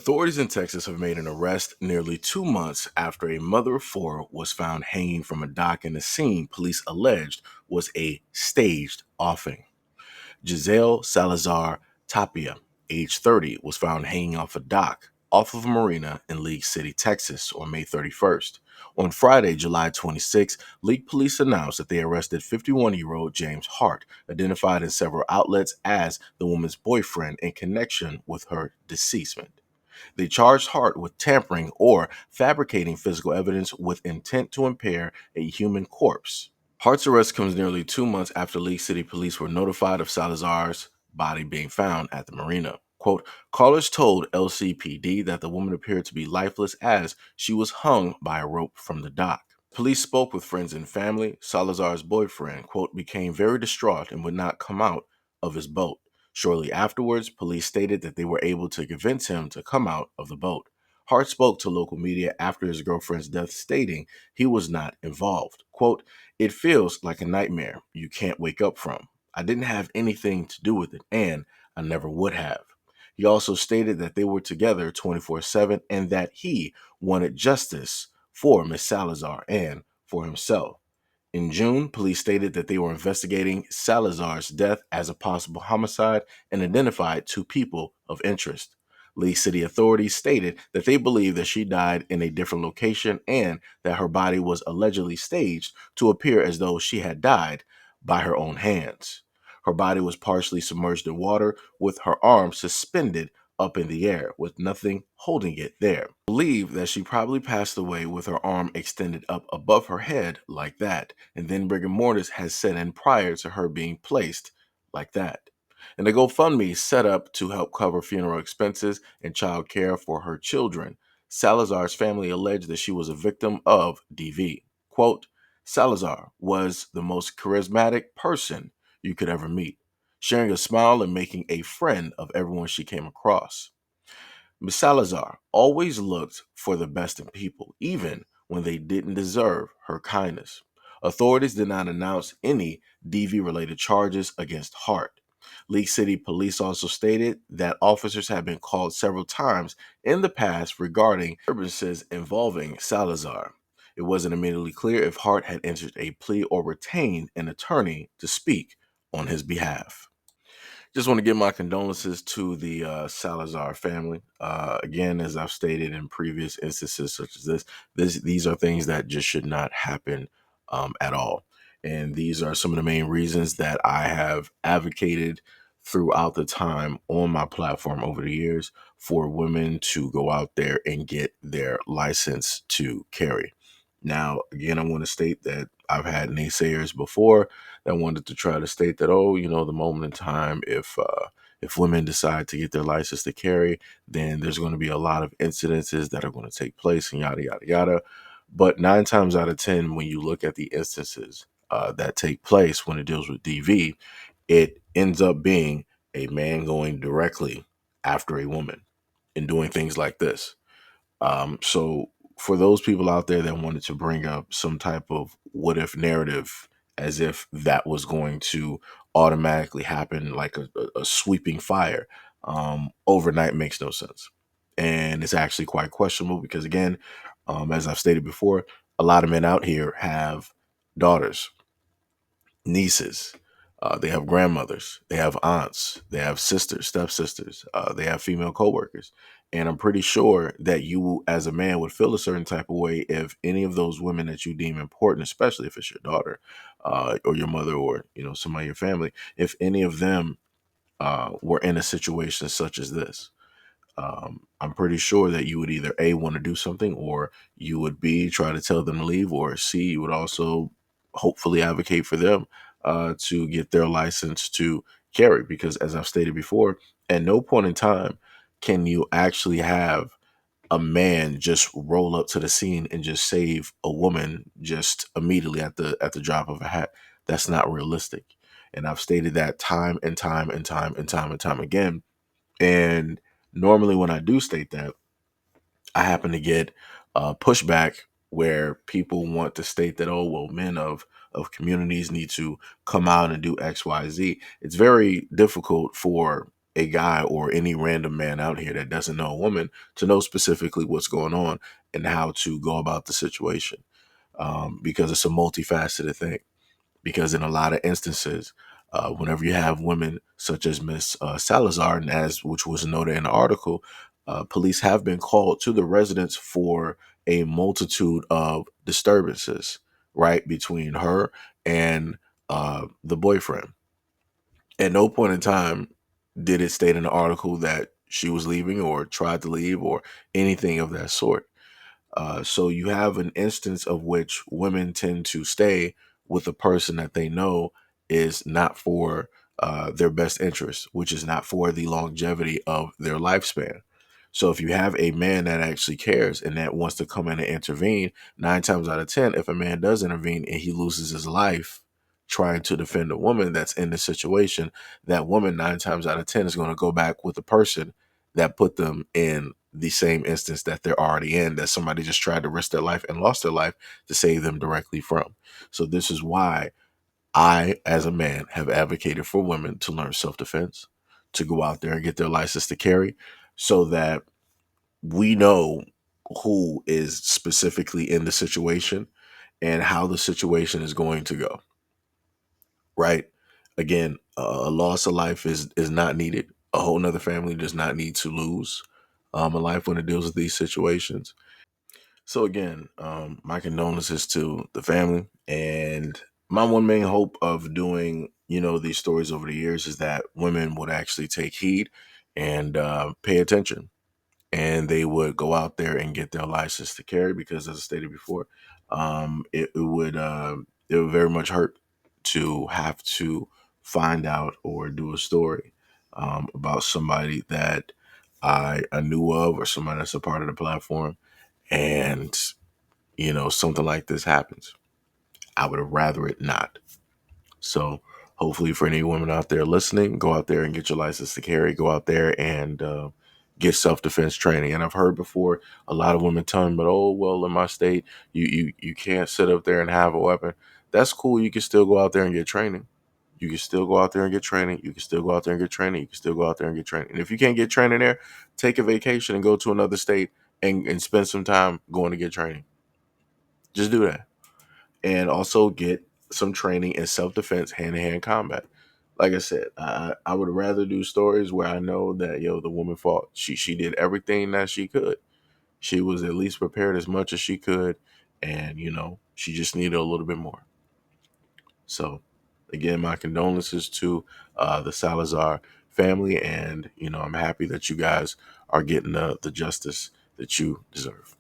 Authorities in Texas have made an arrest nearly 2 months after a mother of four was found hanging from a dock in a scene police alleged was a staged offing. Giselle Salazar Tapia, age 30, was found hanging off a dock off of a marina in League City, Texas on May 31st. On Friday, July 26, League police announced that they arrested 51-year-old James Hart, identified in several outlets as the woman's boyfriend in connection with her deceasement. They charged Hart with tampering or fabricating physical evidence with intent to impair a human corpse. Hart's arrest comes nearly 2 months after League City police were notified of Salazar's body being found at the marina. Quote, callers told LCPD that the woman appeared to be lifeless as she was hung by a rope from the dock. Police spoke with friends and family. Salazar's boyfriend, quote, became very distraught and would not come out of his boat. Shortly afterwards, police stated that they were able to convince him to come out of the boat. Hart spoke to local media after his girlfriend's death, stating he was not involved. Quote, it feels like a nightmare you can't wake up from. I didn't have anything to do with it, and I never would have. He also stated that they were together 24/7 and that he wanted justice for Miss Salazar and for himself. In June, police stated that they were investigating Salazar's death as a possible homicide and identified two people of interest. Lee City authorities stated that they believe that she died in a different location and that her body was allegedly staged to appear as though she had died by her own hands. Her body was partially submerged in water with her arms suspended up in the air with nothing holding it there. Believe that she probably passed away with her arm extended up above her head like that, and then rigor mortis has set in prior to her being placed like that. And a GoFundMe set up to help cover funeral expenses and child care for her children. Salazar's family alleged that she was a victim of DV. Quote, Salazar was the most charismatic person you could ever meet, sharing a smile and making a friend of everyone she came across. Miss Salazar always looked for the best in people, even when they didn't deserve her kindness. Authorities did not announce any DV related charges against Hart. League City police also stated that officers had been called several times in the past regarding disturbances involving Salazar. It wasn't immediately clear if Hart had entered a plea or retained an attorney to speak on his behalf. Just want to give my condolences to the Salazar family. Again, as I've stated in previous instances such as these are things that just should not happen at all. And these are some of the main reasons that I have advocated throughout the time on my platform over the years for women to go out there and get their license to carry. Now, again, I want to state that I've had naysayers before that wanted to try to state that, oh, the moment in time, if women decide to get their license to carry, then there's going to be a lot of incidences that are going to take place and yada yada yada. But 9 times out of 10, when you look at the instances that take place when it deals with DV, it ends up being a man going directly after a woman and doing things like this. So for those people out there that wanted to bring up some type of what if narrative as if that was going to automatically happen like a sweeping fire overnight makes no sense. And it's actually quite questionable because, again, as I've stated before, a lot of men out here have daughters, nieces, they have grandmothers, they have aunts, they have sisters, stepsisters, they have female coworkers. And I'm pretty sure that you, as a man, would feel a certain type of way if any of those women that you deem important, especially if it's your daughter or your mother or somebody in your family, if any of them were in a situation such as this. I'm pretty sure that you would either A, want to do something, or you would B, try to tell them to leave, or C, you would also hopefully advocate for them to get their license to carry. Because as I've stated before, at no point in time can you actually have a man just roll up to the scene and just save a woman just immediately at the drop of a hat. That's not realistic. And I've stated that time and time and time and time and time again. And normally when I do state that, I happen to get pushback where people want to state that, oh, well, men of communities need to come out and do X, Y, Z. It's very difficult for a guy or any random man out here that doesn't know a woman to know specifically what's going on and how to go about the situation, because it's a multifaceted thing. Because in a lot of instances, whenever you have women such as Miss Salazar, and as which was noted in the article, police have been called to the residence for a multitude of disturbances, right, between her and the boyfriend. At no point in time did it state in the article that she was leaving or tried to leave or anything of that sort. So you have an instance of which women tend to stay with a person that they know is not for their best interest, which is not for the longevity of their lifespan. So if you have a man that actually cares and that wants to come in and intervene, 9 times out of 10, if a man does intervene and he loses his life trying to defend a woman that's in the situation, that woman 9 times out of 10 is going to go back with the person that put them in the same instance that they're already in, that somebody just tried to risk their life and lost their life to save them directly from. So this is why I, as a man, have advocated for women to learn self-defense, to go out there and get their license to carry, so that we know who is specifically in the situation and how the situation is going to go, right? Again, a loss of life is not needed. A whole nother family does not need to lose a life when it deals with these situations. So again, my condolences to the family, and my one main hope of doing, these stories over the years is that women would actually take heed and pay attention, and they would go out there and get their license to carry, because as I stated before, it would very much hurt to have to find out or do a story about somebody that I knew of, or somebody that's a part of the platform, and something like this happens. I would have rather it not. So hopefully, for any women out there listening, go out there and get your license to carry. Go out there and get self-defense training. And I've heard before a lot of women telling, but oh well, in my state, you can't sit up there and have a weapon. That's cool. You can still go out there and get training. You can still go out there and get training. You can still go out there and get training. You can still go out there and get training. And if you can't get training there, take a vacation and go to another state and spend some time going to get training. Just do that. And also get some training in self-defense, hand-to-hand combat. Like I said, I would rather do stories where I know that the woman fought. She did everything that she could. She was at least prepared as much as she could, and she just needed a little bit more. So again, my condolences to the Salazar family, and I'm happy that you guys are getting the justice that you deserve.